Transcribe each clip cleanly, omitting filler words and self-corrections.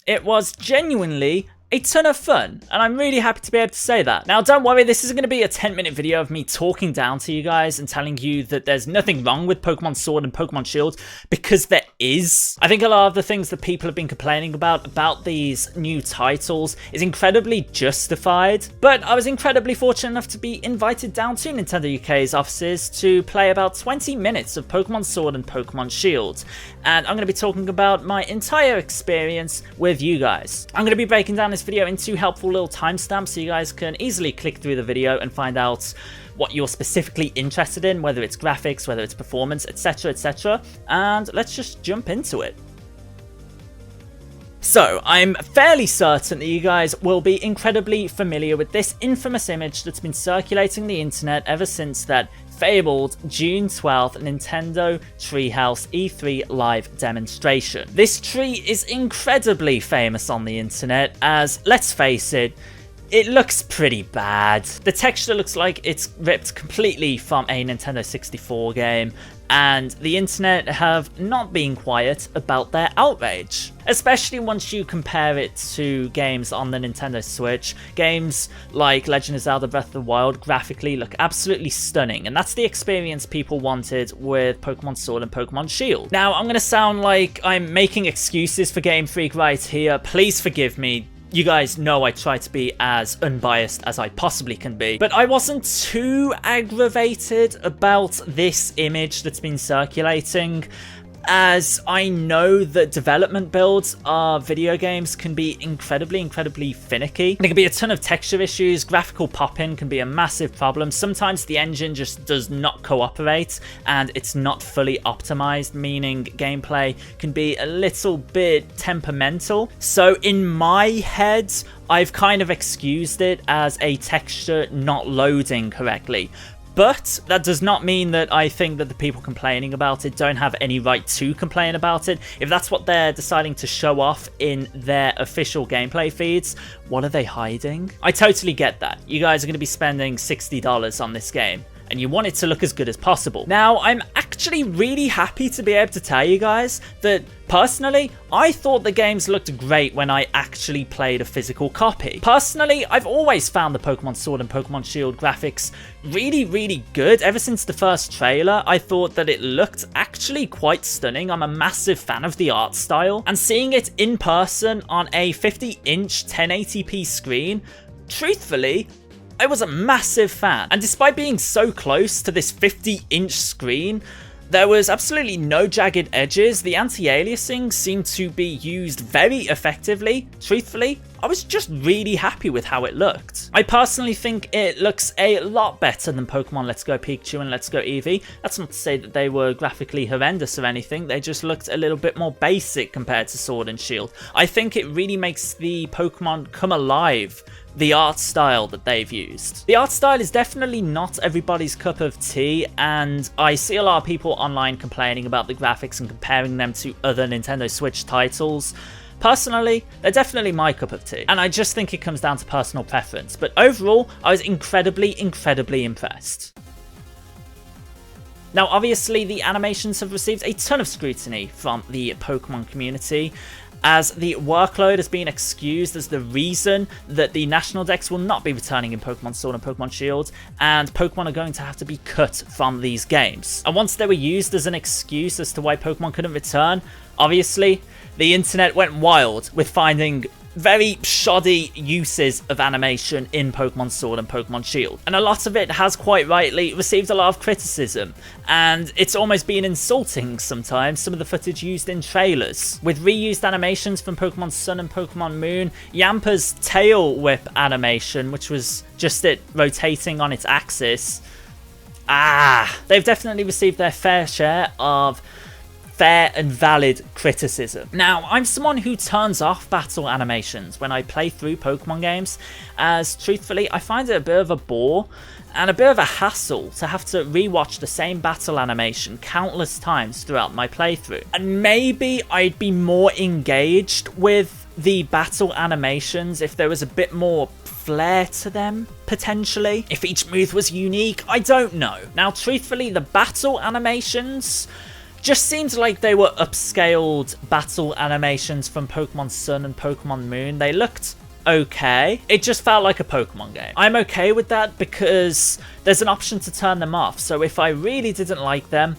it was genuinely a ton of fun, and I'm really happy to be able to say that. Now, don't worry, this isn't going to be a 10-minute video of me talking down to you guys and telling you that there's nothing wrong with Pokemon Sword and Pokemon Shield, because there is. I think a lot of the things that people have been complaining about these new titles is incredibly justified, but I was incredibly fortunate enough to be invited down to Nintendo UK's offices to play about 20 minutes of Pokemon Sword and Pokemon Shield, and I'm going to be talking about my entire experience with you guys. I'm going to be breaking down this video into helpful little timestamps so you guys can easily click through the video and find out what you're specifically interested in, whether it's graphics, whether it's performance, etc, etc, and let's just jump into it. So, I'm fairly certain that you guys will be incredibly familiar with this infamous image that's been circulating the internet ever since that fabled June 12th Nintendo Treehouse E3 live demonstration. This tree is incredibly famous on the internet as, let's face it, it looks pretty bad. The texture looks like it's ripped completely from a Nintendo 64 game, and the internet have not been quiet about their outrage. Especially once you compare it to games on the Nintendo Switch. Games like Legend of Zelda Breath of the Wild graphically look absolutely stunning, and that's the experience people wanted with Pokemon Sword and Pokemon Shield. Now, I'm going to sound like I'm making excuses for Game Freak right here. Please forgive me. You guys know I try to be as unbiased as I possibly can be, but I wasn't too aggravated about this image that's been circulating, as I know that development builds of video games can be incredibly finicky. There can be a ton of texture issues, graphical pop-in can be a massive problem. Sometimes the engine just does not cooperate and it's not fully optimized, meaning gameplay can be a little bit temperamental. So in my head, I've kind of excused it as a texture not loading correctly. But that does not mean that I think that the people complaining about it don't have any right to complain about it. If that's what they're deciding to show off in their official gameplay feeds, what are they hiding? I totally get that. You guys are going to be spending $60 on this game, and you want it to look as good as possible. Now, I'm actually really happy to be able to tell you guys that, personally, I thought the games looked great when I actually played a physical copy. Personally, I've always found the Pokemon Sword and Pokemon Shield graphics really good. Ever since the first trailer, I thought that it looked actually quite stunning. I'm a massive fan of the art style, and seeing it in person on a 50-inch 1080p screen, truthfully, I was a massive fan, and despite being so close to this 50-inch screen, there was absolutely no jagged edges. The anti-aliasing seemed to be used very effectively. Truthfully, I was just really happy with how it looked. I personally think it looks a lot better than Pokemon Let's Go Pikachu and Let's Go Eevee. That's not to say that they were graphically horrendous or anything, they just looked a little bit more basic compared to Sword and Shield. I think it really makes the Pokemon come alive, the art style that they've used. The art style is definitely not everybody's cup of tea, and I see a lot of people online complaining about the graphics and comparing them to other Nintendo Switch titles. Personally, they're definitely my cup of tea, and I just think it comes down to personal preference, but overall, I was incredibly impressed. Now, obviously, the animations have received a ton of scrutiny from the Pokemon community, as the workload has been excused as the reason that the National Dex will not be returning in Pokemon Sword and Pokemon Shield, and Pokemon are going to have to be cut from these games. And once they were used as an excuse as to why Pokemon couldn't return, obviously, the internet went wild with finding very shoddy uses of animation in Pokemon Sword and Pokemon Shield. And a lot of it has quite rightly received a lot of criticism, and it's almost been insulting sometimes, some of the footage used in trailers. With reused animations from Pokemon Sun and Pokemon Moon, Yampa's tail whip animation, which was just it rotating on its axis, they've definitely received their fair share of fair and valid criticism. Now, I'm someone who turns off battle animations when I play through Pokemon games, as truthfully, I find it a bit of a bore and a bit of a hassle to have to rewatch the same battle animation countless times throughout my playthrough. And maybe I'd be more engaged with the battle animations if there was a bit more flair to them, potentially. If each move was unique, I don't know. Now, truthfully, the battle animations just seems like they were upscaled battle animations from Pokemon Sun and Pokemon Moon. They looked okay. It just felt like a Pokemon game. I'm okay with that because there's an option to turn them off. So if I really didn't like them,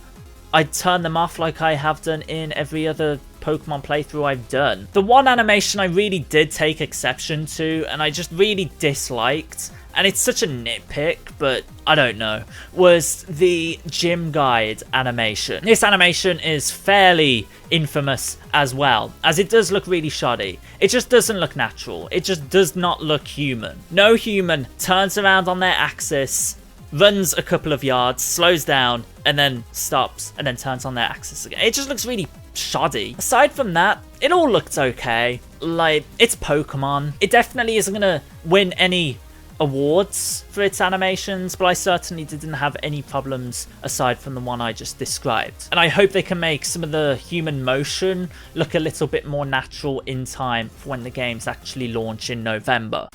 I'd turn them off like I have done in every other Pokemon playthrough I've done. The one animation I really did take exception to, and I just really disliked, and it's such a nitpick, but I don't know, was the gym guide animation. This animation is fairly infamous as well, as it does look really shoddy. It just doesn't look natural. It just does not look human. No human turns around on their axis, runs a couple of yards, slows down, and then stops, and then turns on their axis again. It just looks really shoddy. Aside from that, it all looked okay. Like, it's Pokemon. It definitely isn't gonna win any awards for its animations, but I certainly didn't have any problems aside from the one I just described. And I hope they can make some of the human motion look a little bit more natural in time for when the games actually launch in November.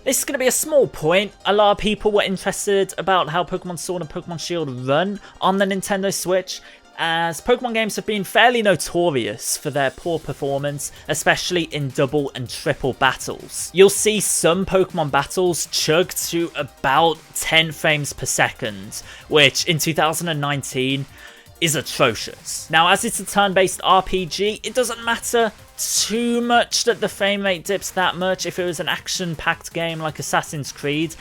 This is going to be a small point. A lot of people were interested about how Pokemon Sword and Pokemon Shield run on the Nintendo Switch, as Pokemon games have been fairly notorious for their poor performance, especially in double and triple battles. You'll see some Pokemon battles chug to about 10 frames per second, which in 2019 is atrocious. Now, as it's a turn-based RPG, it doesn't matter too much that the frame rate dips that much. If it was an action-packed game like Assassin's Creed,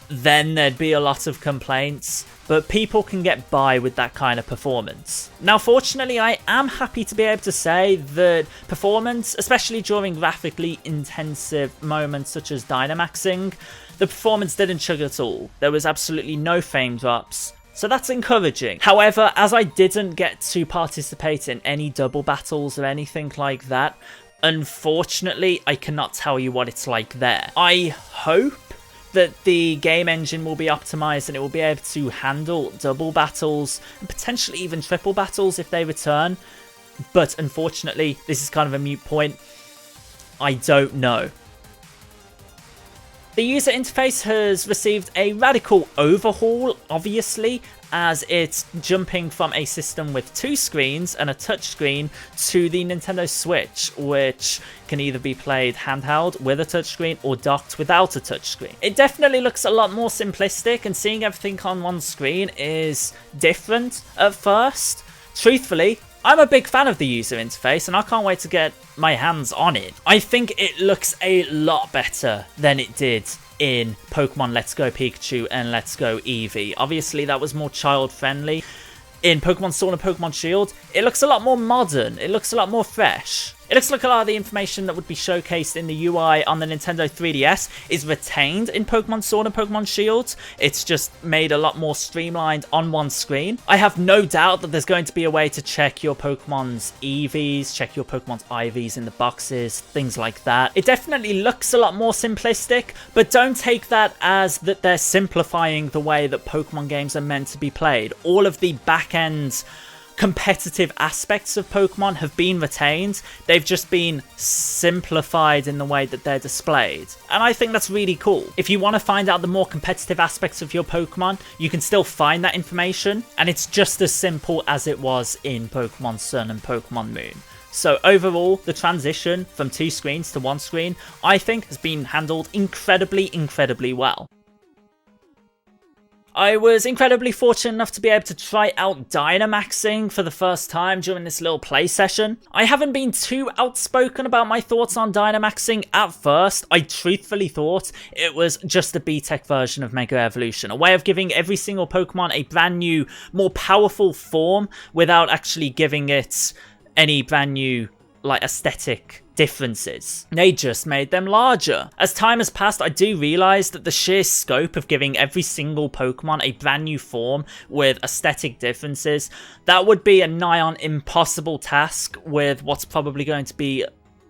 then there'd be a lot of complaints, but people can get by with that kind of performance. Now, fortunately, I am happy to be able to say that performance, especially during graphically intensive moments such as Dynamaxing, the performance didn't chug at all. There was absolutely no frame drops, so that's encouraging. However, as I didn't get to participate in any double battles or anything like that, unfortunately, I cannot tell you what it's like there. I hope that the game engine will be optimized and it will be able to handle double battles and potentially even triple battles if they return. But unfortunately, this is kind of a moot point. I don't know. The user interface has received a radical overhaul, obviously, as it's jumping from a system with 2 screens and a touchscreen to the Nintendo Switch, which can either be played handheld with a touchscreen or docked without a touchscreen. It definitely looks a lot more simplistic, and seeing everything on one screen is different at first. Truthfully, I'm a big fan of the user interface and I can't wait to get my hands on it. I think it looks a lot better than it did in Pokemon Let's Go Pikachu and Let's Go Eevee. Obviously, that was more child-friendly. In Pokemon Sword and Pokemon Shield, it looks a lot more modern. It looks a lot more fresh. It looks like a lot of the information that would be showcased in the UI on the Nintendo 3DS is retained in Pokemon Sword and Pokemon Shield. It's just made a lot more streamlined on one screen. I have no doubt that there's going to be a way to check your Pokemon's EVs, check your Pokemon's IVs in the boxes, things like that. It definitely looks a lot more simplistic, but don't take that as that they're simplifying the way that Pokemon games are meant to be played. All of the back-end competitive aspects of Pokemon have been retained. They've just been simplified in the way that they're displayed. And I think that's really cool. If you want to find out the more competitive aspects of your Pokemon, you can still find that information. And it's just as simple as it was in Pokemon Sun and Pokemon Moon. So overall, the transition from 2 screens to 1 screen, I think, has been handled incredibly well. I was incredibly fortunate enough to be able to try out Dynamaxing for the first time during this little play session. I haven't been too outspoken about my thoughts on Dynamaxing at first. I truthfully thought it was just a B-Tech version of Mega Evolution, a way of giving every single Pokemon a brand new, more powerful form without actually giving it any brand new, like, aesthetic differences. They just made them larger. As time has passed, I do realise that the sheer scope of giving every single Pokemon a brand new form with aesthetic differences, that would be a nigh on impossible task with what's probably going to be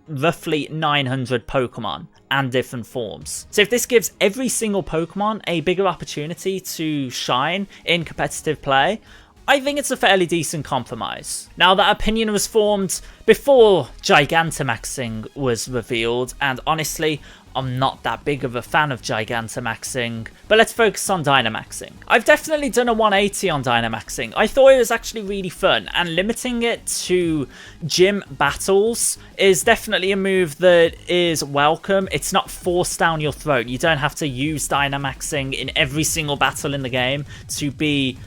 roughly 900 Pokemon and different forms. So if this gives every single Pokemon a bigger opportunity to shine in competitive play, I think it's a fairly decent compromise. Now, that opinion was formed before Gigantamaxing was revealed, and honestly, I'm not that big of a fan of Gigantamaxing, but let's focus on Dynamaxing. I've definitely done a 180 on Dynamaxing. I thought it was actually really fun, and limiting it to gym battles is definitely a move that is welcome. It's not forced down your throat. You don't have to use Dynamaxing in every single battle in the game to be,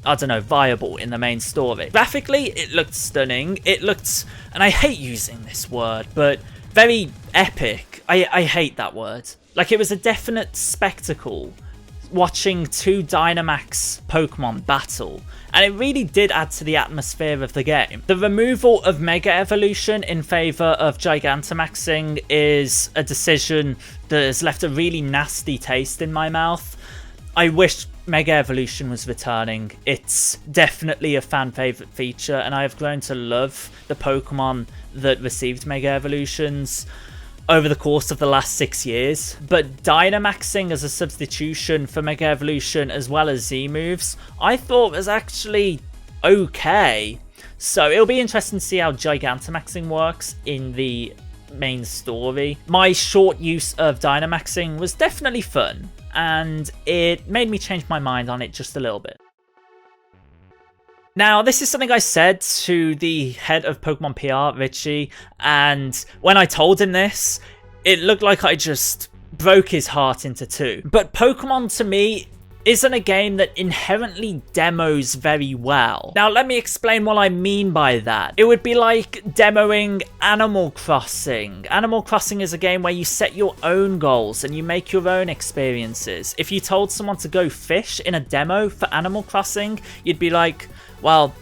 I don't know, viable in the main story. Graphically, it looked stunning. It looked, and I hate using this word, but very epic. I hate that word. Like, it was a definite spectacle watching two Dynamax Pokemon battle, and it really did add to the atmosphere of the game. The removal of Mega Evolution in favour of Gigantamaxing is a decision that has left a really nasty taste in my mouth. I wish Mega Evolution was returning. It's definitely a fan favourite feature, and I have grown to love the Pokemon that received Mega Evolutions over the course of the last 6 years. But Dynamaxing as a substitution for Mega Evolution as well as Z moves, I thought was actually okay. So it'll be interesting to see how Gigantamaxing works in the main story. My short use of Dynamaxing was definitely fun, and it made me change my mind on it just a little bit. Now, this is something I said to the head of Pokemon PR, Richie, and when I told him this, it looked like I just broke his heart into two. But Pokemon, to me, isn't a game that inherently demos very well. Now, let me explain what I mean by that. It would be like demoing Animal Crossing. Animal Crossing is a game where you set your own goals and you make your own experiences. If you told someone to go fish in a demo for Animal Crossing, you'd be like, well,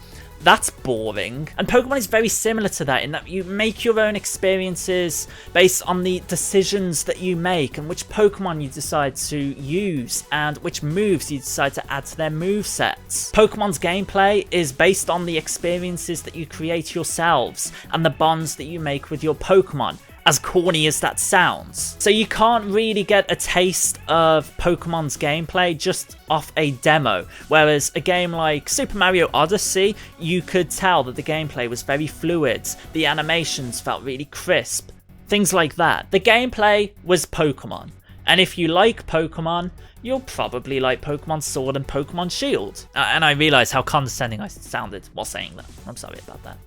that's boring. And Pokemon is very similar to that in that you make your own experiences based on the decisions that you make and which Pokemon you decide to use and which moves you decide to add to their movesets. Pokemon's gameplay is based on the experiences that you create yourselves and the bonds that you make with your Pokemon, as corny as that sounds. So you can't really get a taste of Pokemon's gameplay just off a demo, whereas a game like Super Mario Odyssey, you could tell that the gameplay was very fluid, the animations felt really crisp, things like that. The gameplay was Pokemon, and if you like Pokemon, you'll probably like Pokemon Sword and Pokemon Shield. And I realise how condescending I sounded while saying that. I'm sorry about that.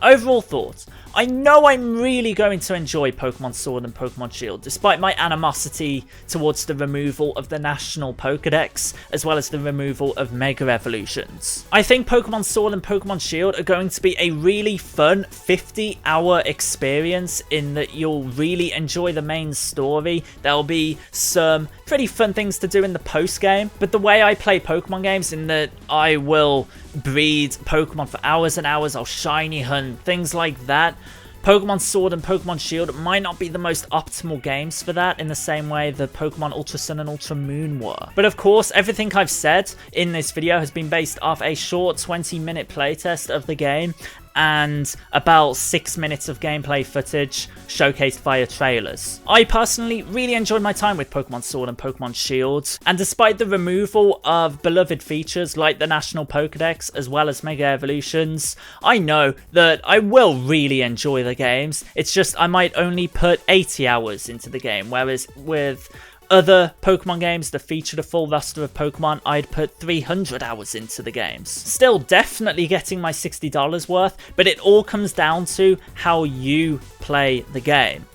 Overall thoughts. I know I'm really going to enjoy Pokemon Sword and Pokemon Shield, despite my animosity towards the removal of the National Pokédex, as well as the removal of Mega Evolutions. I think Pokemon Sword and Pokemon Shield are going to be a really fun 50-hour experience in that you'll really enjoy the main story. There'll be some pretty fun things to do in the post-game, but the way I play Pokemon games in that I will breed Pokemon for hours and hours, I'll shiny hunt, things like that. Pokemon Sword and Pokemon Shield might not be the most optimal games for that in the same way that Pokemon Ultra Sun and Ultra Moon were. But of course, everything I've said in this video has been based off a short 20-minute playtest of the game and about 6 minutes of gameplay footage showcased via trailers. I personally really enjoyed my time with Pokemon Sword and Pokemon Shield, and despite the removal of beloved features like the National Pokédex as well as Mega Evolutions, I know that I will really enjoy the games. It's just I might only put 80 hours into the game, whereas with other Pokemon games that featured a full roster of Pokemon, I'd put 300 hours into the games. Still definitely getting my $60 worth, but it all comes down to how you play the game.